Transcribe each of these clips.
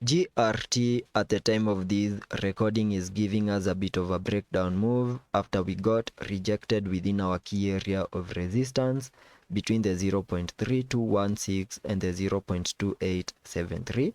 GRT at the time of this recording is giving us a bit of a breakdown move after we got rejected within our key area of resistance between the 0.3216 and the 0.2873.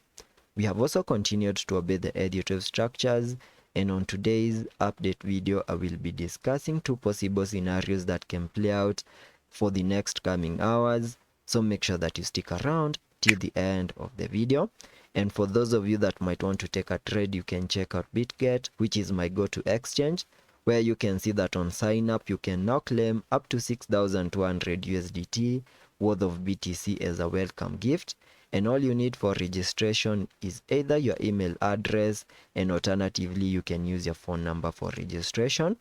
We have also continued to obey the additive structures, and on today's update video I will be discussing two possible scenarios that can play out for the next coming hours, so make sure that you stick around till the end of the video. And for those of you that might want to take a trade, you can check out BitGet, which is my go-to exchange, where you can see that on sign up you can now claim up to 6,200 USDT worth of BTC as a welcome gift. And all you need for registration is either your email address, and alternatively you can use your phone number for registration.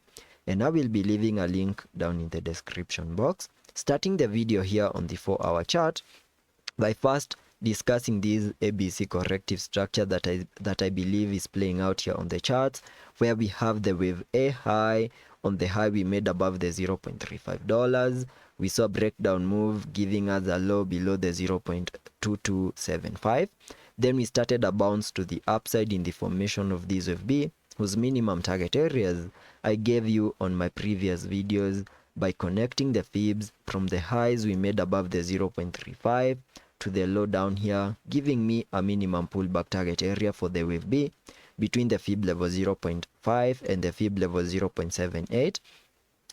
And I will be leaving a link down in the description box. Starting the video here on the 4-hour chart by first discussing this ABC corrective structure that I believe is playing out here on the charts, where we have the wave A high. On the high we made above the $0.35. We saw a breakdown move giving us a low below the 0.2275. Then we started a bounce to the upside in the formation of this wave B, whose minimum target areas I gave you on my previous videos by connecting the fibs from the highs we made above the 0.35 to the low down here, giving me a minimum pullback target area for the wave B between the fib level 0.5 and the fib level 0.78,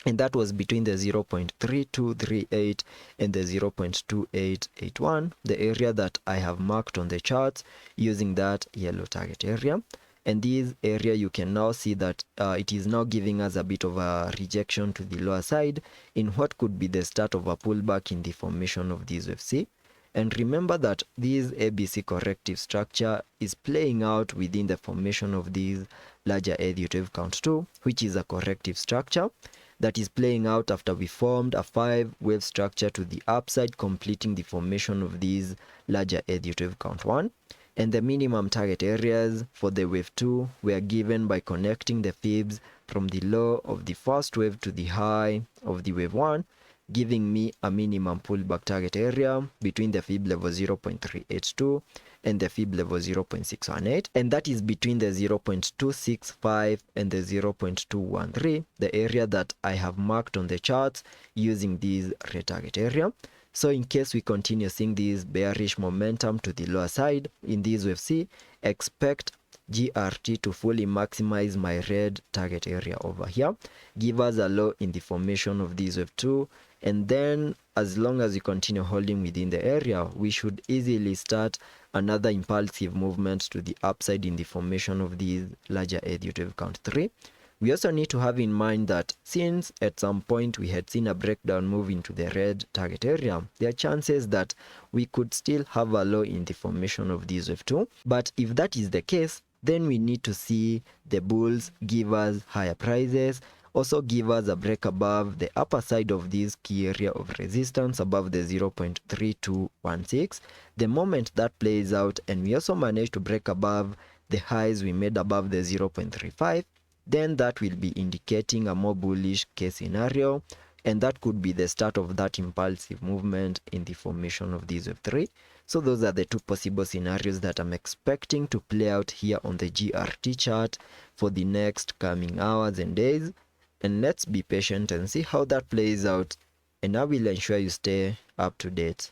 and that was between the 0.3238 and the 0.2881, the area that I have marked on the charts using that yellow target area. And this area you can now see that it is now giving us a bit of a rejection to the lower side in what could be the start of a pullback in the formation of this wave C. And remember that this ABC corrective structure is playing out within the formation of this larger additive count 2, which is a corrective structure that is playing out after we formed a 5-wave structure to the upside, completing the formation of this larger additive count 1. And the minimum target areas for the wave 2 were given by connecting the fibs from the low of the first wave to the high of the wave 1, giving me a minimum pullback target area between the fib level 0.382 and the fib level 0.618, and that is between the 0.265 and the 0.213, the area that I have marked on the charts using this red target area. So in case we continue seeing this bearish momentum to the lower side in this wave C, expect GRT to fully maximize my red target area over here, give us a low in the formation of this wave 2, and then as long as we continue holding within the area, we should easily start another impulsive movement to the upside in the formation of this larger additive count 3. We also need to have in mind that since at some point we had seen a breakdown move into the red target area, there are chances that we could still have a low in the formation of this wave 2. But if that is the case, then we need to see the bulls give us higher prices, also give us a break above the upper side of this key area of resistance above the 0.3216. The moment that plays out and we also manage to break above the highs we made above the 0.35, then that will be indicating a more bullish case scenario, and that could be the start of that impulsive movement in the formation of this wave 3. So those are the two possible scenarios that I'm expecting to play out here on the GRT chart for the next coming hours and days. And let's be patient and see how that plays out, and I will ensure you stay up to date.